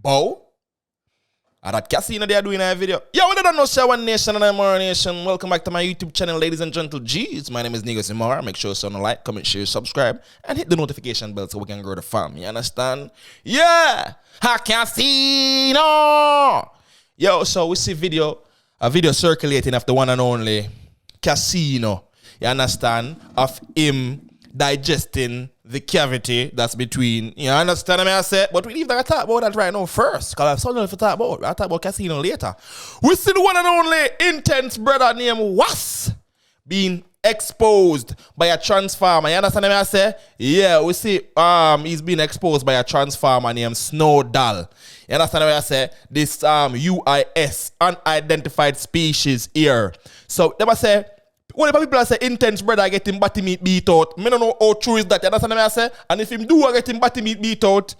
bow. And that Kaseeno they are doing a video. Yo, we don't know Shower Nation and Imara Nation. Welcome back to my YouTube channel, ladies and gentle G's. My name is Negusimara. Make sure you like, comment, share, subscribe, and hit the notification bell so we can grow the fam. You understand? Yeah! Kaseeno! Yo, so we see a video circulating of the one and only Kaseeno. You understand? Of him digesting the cavity that's between, you understand what I say? But we leave that talk about that right now first, because I have something to talk about. I'll talk about Kaseeno later. We see the one and only intense brother named Was being exposed by a transformer. You understand what I say? Yeah, we see he's being exposed by a transformer named Snowdall. You understand what I say? This UIS, unidentified species here. So they must say, whenever people say intense brother getting body meat beat out, I don't know how true is that. You understand what I say? And if him do get him body meat beat out,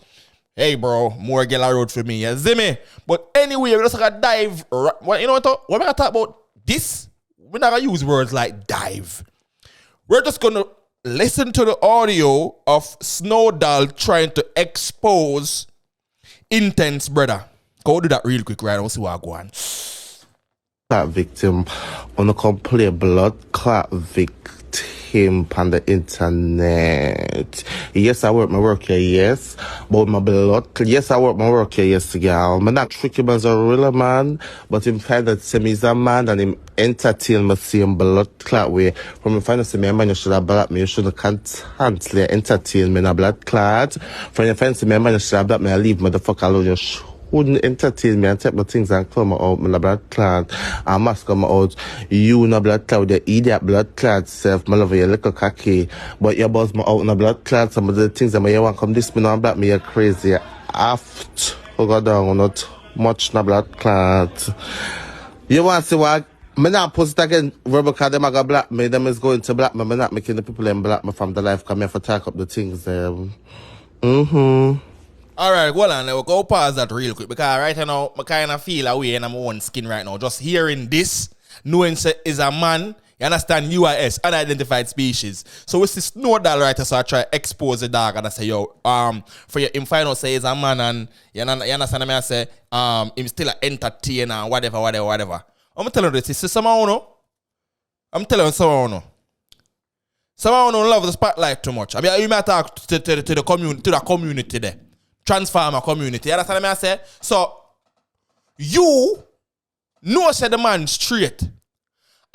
hey bro, more girl road for me. You see me? But anyway, we're just gonna dive. You know what? When I talk about this, we're not gonna use words like dive. We're just gonna listen to the audio of Snowdall trying to expose intense brother. Go do that real quick, right? We'll see what I go on. That victim on a complete blood clot victim on the internet. Yes, I work my work here, yes. But my blood, yes, I work my work here, yes, girl. I'm not tricky man as a real man, but him find that same is a man and him entertain my same blood clot way. From him find that same man, you should have blood me, you should have constantly entertain me in a blood clot. From him find that same man, you should have blood me, I leave motherfucker alone, you wouldn't entertain me and take my things and come out my blood clot. I must come out. You no blood clot, the idiot blood clot self, my love, you little cocky. But you buzz me out in a blood clot. Some of the things that you want come this me now black me, you're crazy. Aft, go down, not much na blood clot. You want to see what? Me not post it again, because them are gonna black me, them is going to black me. Me not making the people them black me from the life, come here for talk up the things. All right, well, and we'll go pause that real quick because right now I kind of feel away in my own skin right now. Just hearing this, knowing is a man, you understand, UIS, unidentified species. So it's this Snowdall right, so I try to expose the dog and I say, yo, for your final say is a man and you understand me, I say, him still an entertainer and whatever. I'm telling you this, is someone know. I'm telling someone know. Someone don't love the spotlight too much. I mean, you might talk to the community there. Transformer community. You understand what I say? So, you know say the man straight. And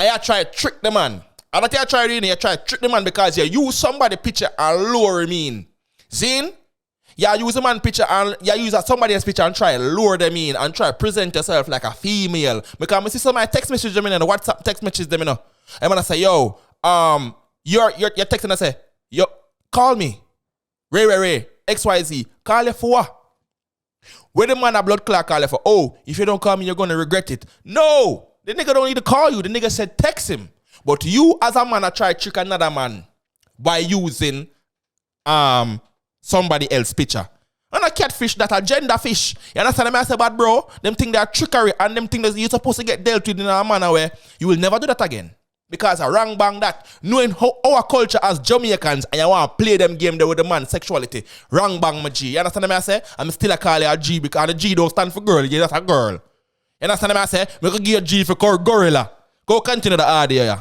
you try to trick the man. And that you try to trick the man because you use somebody picture and lure him in. See? You use a man picture and you use somebody else's picture and try to lure them in and try to present yourself like a female. Because I see some of my text messages them in the WhatsApp text messages them in. I'm gonna say, yo, you're texting and say, yo, call me. Ray. XYZ, call you for what? When the man a blood clot call you for, oh, if you don't call me, you're going to regret it. No, the nigga don't need to call you. The nigga said text him. But you as a man a try to trick another man by using somebody else's picture. And a catfish, that a gender fish. You understand what I say, bad bro? Them think they are trickery and them think that you're supposed to get dealt with in a manner where you will never do that again. Because a wrong bang that, knowing how our culture as Jamaicans and you want to play them game there with the man sexuality, wrong bang my G. You understand what I say? I'm still a call you a G because the G don't stand for girl, you're just a girl. You understand what I say? We could give you a G for gorilla. Go continue the audio, yeah.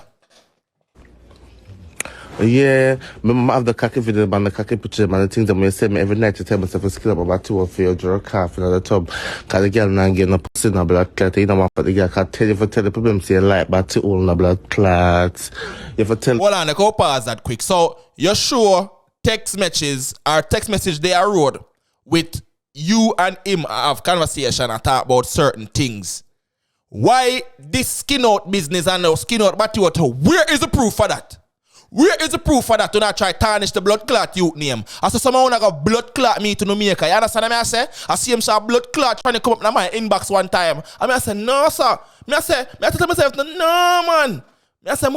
Yeah, I have the cocky video, man, the cocky picture, man, the things that I say me every night to tell myself to skill up about 2 or 3 or draw a calf in the tub. Because the girl not getting a pussy in a blood clot. You know what, but the girl can tell you for tell the problem, say like, but to all in a blood clot. If I tell. Hold on, I go pause that quick. So, you're sure text message they are wrote with you and him have conversation and talk about certain things. Why this skin out business and no skin out body water? Where is the proof for that? Where is the proof for that? Do not try to tarnish the blood clot youth name. I saw someone who got blood clot me to no maker. You understand what I say? I see him say blood clot trying to come up in my inbox one time. I say, no, sir. I tell myself, no, man. I say,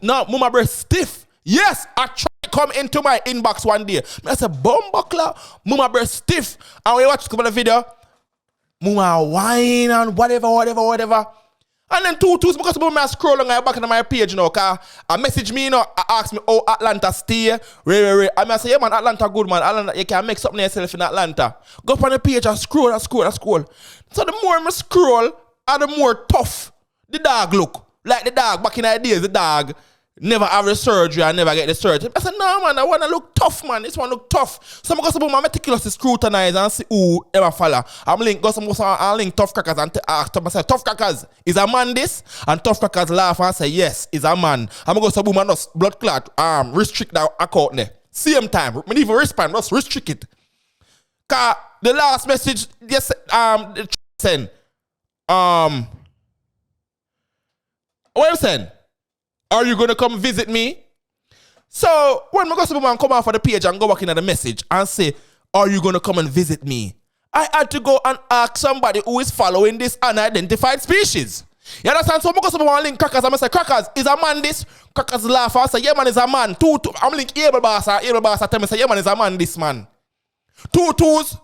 no, my breast stiff. Yes, I try to come into my inbox one day. I say, bomba clot, my breast stiff. And when you watch the video, mama wine and whatever. And then two because about me I scroll on back in my page, you know, cause a message me, you know, ask me, oh, Atlanta stay. I say, yeah, man, Atlanta good, man. Atlanta, you can make something yourself in Atlanta. Go up on the page and scroll. So the more I scroll, and the more tough the dog look. Like the dog, back in the days, the dog never have the surgery and never get the surgery. I said, no, man, I want to look tough, man. This one look tough. So I'm going to meticulously scrutinize and see who ever follow. I'm link Tough Crackers and ask myself, Tough Crackers, is a man this? And Tough Crackers laugh and say, yes, is a man. I'm going to go to blood clot, restrict that account there. Same time, I even respond, just restrict it. Cause the last message, yes, send, what you saying? Are you going to come visit me? So, when I go to come out for the page and go back into the message and say, are you going to come and visit me? I had to go and ask somebody who is following this unidentified species. You understand? So, I go to link Crackers and I say, Crackers, is a man this? Crackers laugh and say, yeah, man, is a man. I'm link Able Boss tell me, say, yeah, man, is a man this, man. Twos,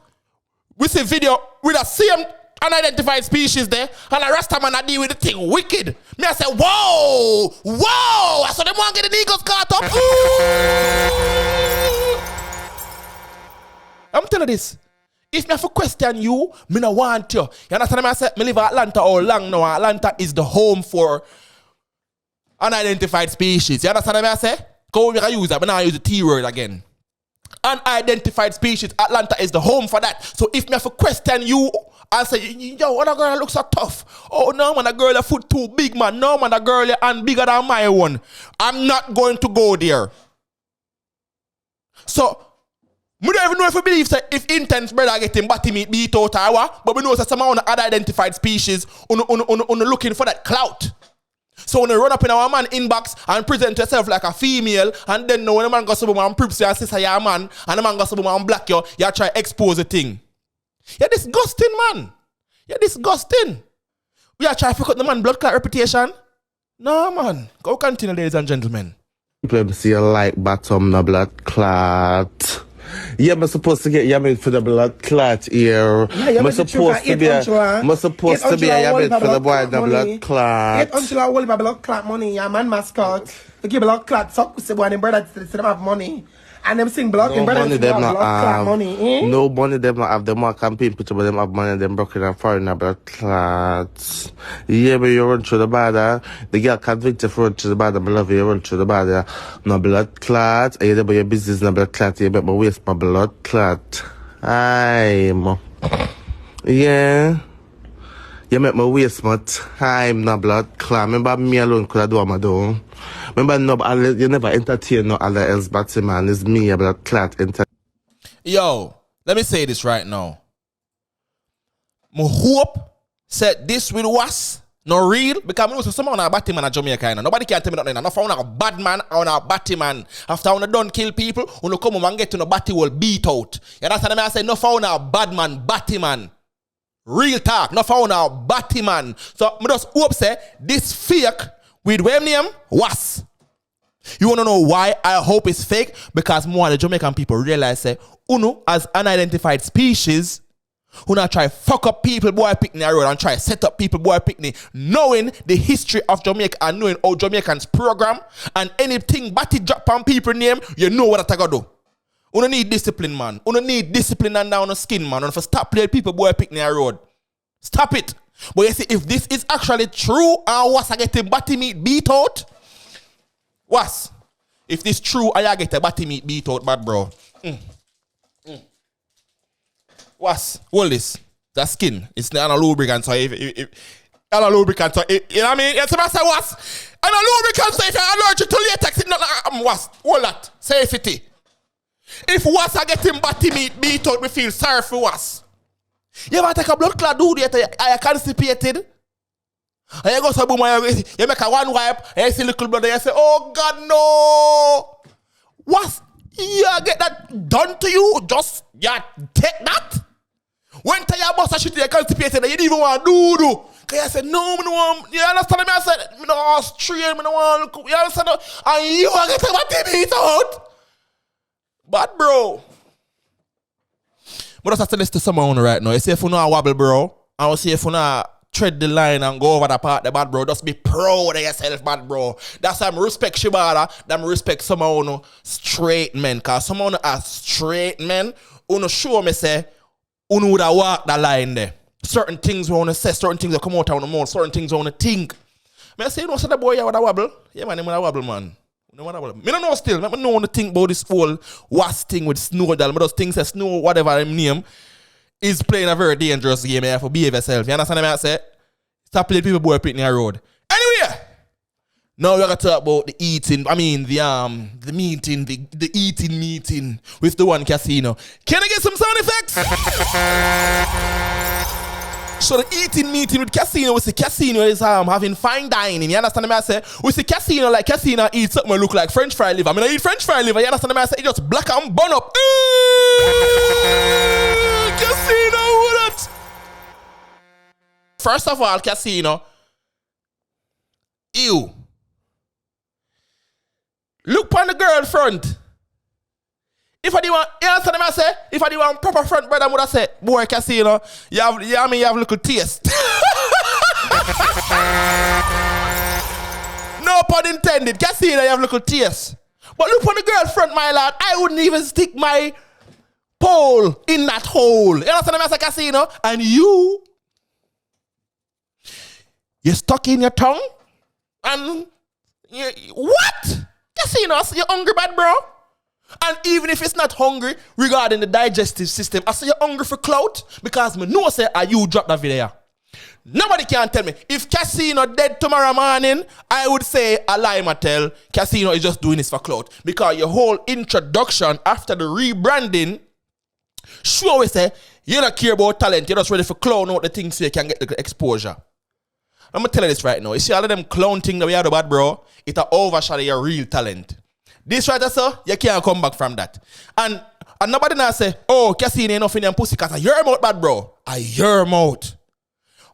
we see video with the same unidentified species there, and a Rasta man I deal with the thing wicked. Me I say, whoa! I saw them want to get the Negus caught up. I'm telling you this. If me have to question you, me no want you. You understand me? I say, me live in Atlanta all long now. Atlanta is the home for unidentified species. You understand me? I say? Go we can use that, but now I use the T word again. Unidentified species. Atlanta is the home for that. So if me have to question you, I say, yo, what a girl looks so tough. Oh, no, man, a girl, a foot too big, man. No, man, a girl, your hand bigger than my one. I'm not going to go there. So, we don't even know if we believe that if Intence brother get him body meat beat out or what, but we know that some unidentified species looking for that clout. So when you run up in our man inbox and present yourself like a female, and then when the man goes to and prips you and says you're a man, and the man goes to and black you try to expose the thing. You're disgusting, man. You're disgusting. We are trying to cut the man blood clot reputation. No, man. Go continue, ladies and gentlemen. People see a like bottom no blood clot. Yeah, I'm supposed to get yammed for the blood clot here. Yeah, I'm supposed to be yammed for the boy the blood clot. 800 all my blood clot money. Yeah, man mascot. They give blood clot. So say boy, them brother them have money. And them sing blood, no money them not have money. No money them not have. Them more campaign picture, but them have money. Them broken and foreign blood clots. Yeah, but you run through the border. The girl convicted for run through the border. I love you run through the border. No blood clot. I hear your business no blood clot. You bet me waste my blood clot. I'm. Yeah. You make me waste my time no blood clot. Remember me alone could I do what I do. Remember, no, you never entertain no other else but man. It's me, a blood clot. Yo, let me say this right now. I hope said this with was no real because I know someone a batty man a Jamaica. Nobody can tell me nothing. I found a bad man or a batty man. After I done kill people, when come and get to the batty will beat out. You understand me? I say no found a bad man, batty man. Real talk, no found a batty man. So I just hope say this fake with where name was. You want to know why I hope it's fake? Because more of the Jamaican people realize that Uno as unidentified species who not try fuck up people boy picnic road and try set up people boy picnic, knowing the history of Jamaica and knowing how Jamaicans program and anything batty drop on people name, you know what I gotta do. Uno need discipline, man. Uno need discipline and down the skin, man. Uno for stop playing people boy picnic road. Stop it. But you see, if this is actually true and was I get a batty meat beat out, was if this true I get a batty meat beat out, bad bro. Was hold this. The skin. It's not a lubricant, so if not a lubricant, so you know what I mean? It's about say was and a lubricant, so if you're allergic to latex, it's not was hold that. Safety. If was I get him batty meat beat out, we feel sorry for was. You ever take a blood clot dude yet? Are you constipated? And you go to boom, you make a one wipe, and you see little blood, and you say, oh God, no. What? You get that done to you? Just, take that? When your boss shit, you're constipated, and you didn't even want to do. Because you say, no, you understand me? I said, I don't strain, I don't want to, you understand? And you get a TV out. But bro, but just have to listen to someone right now. You see if you know a wobble, bro, I will see if you know tread the line and go over the part, the bad bro. Just be proud of yourself, bad bro. That's why I respect Shibara. That I respect some of you straight men. Because some of you are straight men. You show me say, you would have walked the line there. Certain things we want to say, certain things that come out of the mouth, certain things we want to think. I say, you know, so the boy you would have wobble. Yeah, man, he would have wobble, man. I don't know still. I don't want to think about this whole was thing with Snowdal. But those things that Snow, whatever his name, is playing a very dangerous game. You have to behave yourself. You understand what I say? Stop playing people boy picking your road. Anyway, now we're gonna talk about the eating. I mean the meeting, the eating meeting with the one Kaseeno. Can I get some sound effects? So the eating meeting with Kaseeno, we see Kaseeno is having fine dining. You understand what I say? We see Kaseeno like Kaseeno eat something that look like French fry liver. I mean I eat French fry liver. You understand what I say? It just black and burn up. Kaseeno, what? First of all, Kaseeno, ew. Look on the girl front. If I didn't want, you understand what I say? If I didn't want proper front brother, I would have said, boy, Kaseeno, you have a little taste. No pun intended. Kaseeno, you have a little taste. But look on the girl front, my lad. I wouldn't even stick my pole in that hole. You understand what I say, Kaseeno? And you're stuck in your tongue? And what? Kaseeno, you're hungry, bad bro? And even if it's not hungry regarding the digestive system, I say you're hungry for clout because me know say you drop that video. Nobody can tell me. If Kaseeno dead tomorrow morning, I would say a lie my tell. Kaseeno is just doing this for clout. Because your whole introduction after the rebranding, sure we say, you don't care about talent, you're just ready for clown out the things so you can get the exposure. I'm going to tell you this right now. You see all of them clown things that we have about, bro, it'll overshadow your real talent. This right there, sir, you can't come back from that. And nobody now say, oh, Kaseeno ain't nothing in pussy because I hear him out, bad bro. I hear him out.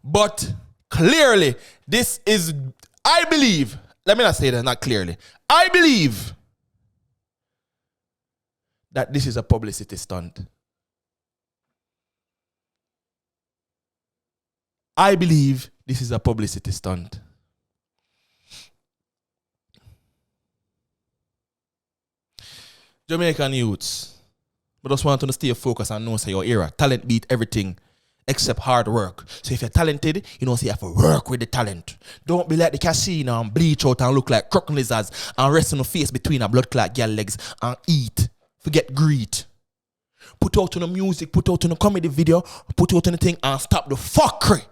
But clearly, this is, I believe, let me not say that, not clearly. I believe that this is a publicity stunt. I believe this is a publicity stunt. Jamaican youths, but just want to stay focused and know say your era. Talent beat everything except hard work. So if you're talented, you know, say you have to work with the talent. Don't be like the Kaseeno and bleach out and look like crook lizards and rest on the face between a blood clot girl legs and eat. Forget greed. Put out on the music, put out on the comedy video, put out on the thing and stop the fuckery.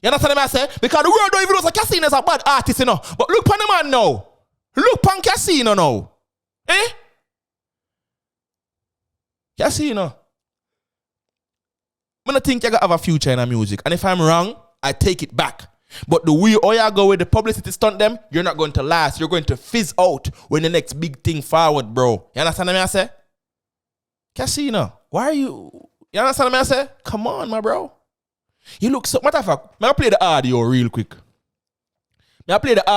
You understand what I say? Because the world don't even know that Kaseeno is a bad artist, you know. But look on the man now. Look on Kaseeno now. Eh? Kaseeno. I don't think you have a future in music. And if I'm wrong, I take it back. But the way all you go with the publicity stunt them, you're not going to last. You're going to fizz out when the next big thing forward, bro. You understand what I say? Kaseeno, why are you... You understand what I say? Come on, my bro. You look so... Matter of fact, may I play the audio real quick? You understand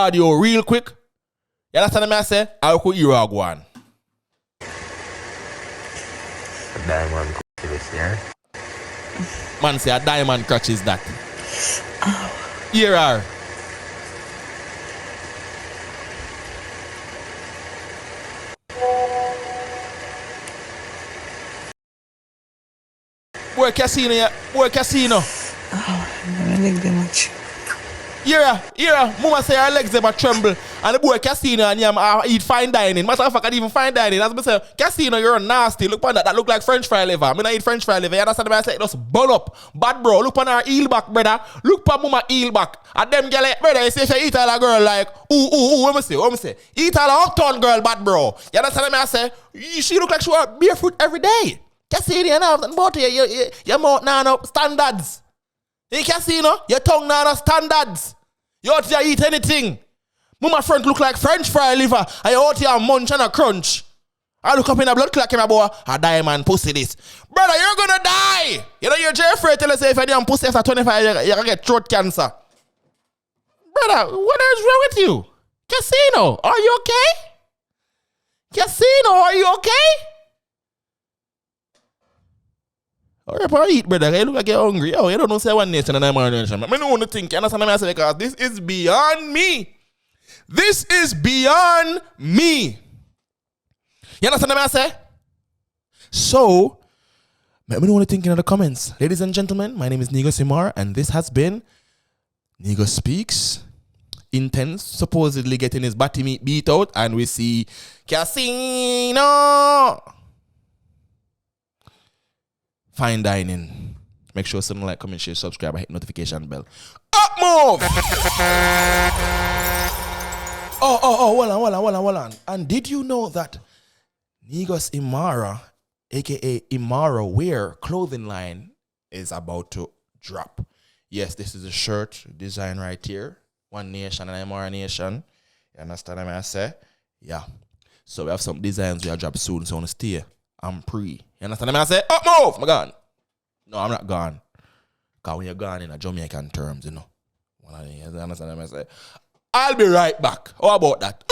what I say? I'll put you a one. Diamond this year. Man say a diamond crutch is that. Oh. Here are. Boy Kaseeno, yeah. Boy Kaseeno. Oh, I never like them much. Here, mama say her legs them a tremble. And the boy Kaseeno and him eat fine dining. Matter of fact, I even fine dining. As I say, Kaseeno, you're nasty. Look on that. That look like French fry liver. I mean, I eat French fry liver. You understand what I say? Just burn up. Bad bro. Look on her heel back, brother. Look on mama heel back. And them girl, brother, you say if you eat all a girl like, what me say? Eat all a uptown girl, bad bro. You understand what I say? She look like she wear barefoot every day. Kaseeno, you know, but your mouth now no standards. You Kaseeno, your tongue now no standards. You out here eat anything. Mama front look like French fry liver. And you out here munch and a crunch. I look up in a blood clot in my boy. A diamond pussy this. Brother, you're gonna die. You know your Jeffrey tell us if you don't pussy after 25 you're gonna get throat cancer. Brother, what is wrong with you? Kaseeno, are you okay? Kaseeno, are you okay? Hurry up and eat, brother. You look like you're hungry. Oh, you don't know say one nation and I'm one nation. I don't want to think. You understand what I say? Because this is beyond me. This is beyond me. You understand what I say? So, let me know what you think in the comments. Ladies and gentlemen, my name is Negusimara, and this has been Negus Speaks. Intence supposedly getting his body meat beat out, and we see Kaseeno. Fine dining. Make sure something like, comment, share, subscribe, and hit notification bell. Up move! Hold on. And did you know that Negusimara, aka Imara Wear clothing line, is about to drop? Yes, this is a shirt design right here. One Nation and Imara Nation. You understand what I say? Yeah. So we have some designs we are drop soon, so I want to stay. I'm pre. You understand what I say? Up move! I'm gone. No, I'm not gone. Because when you're gone in a Jamaican terms, you know. You understand what I say? I'll be right back. How about that?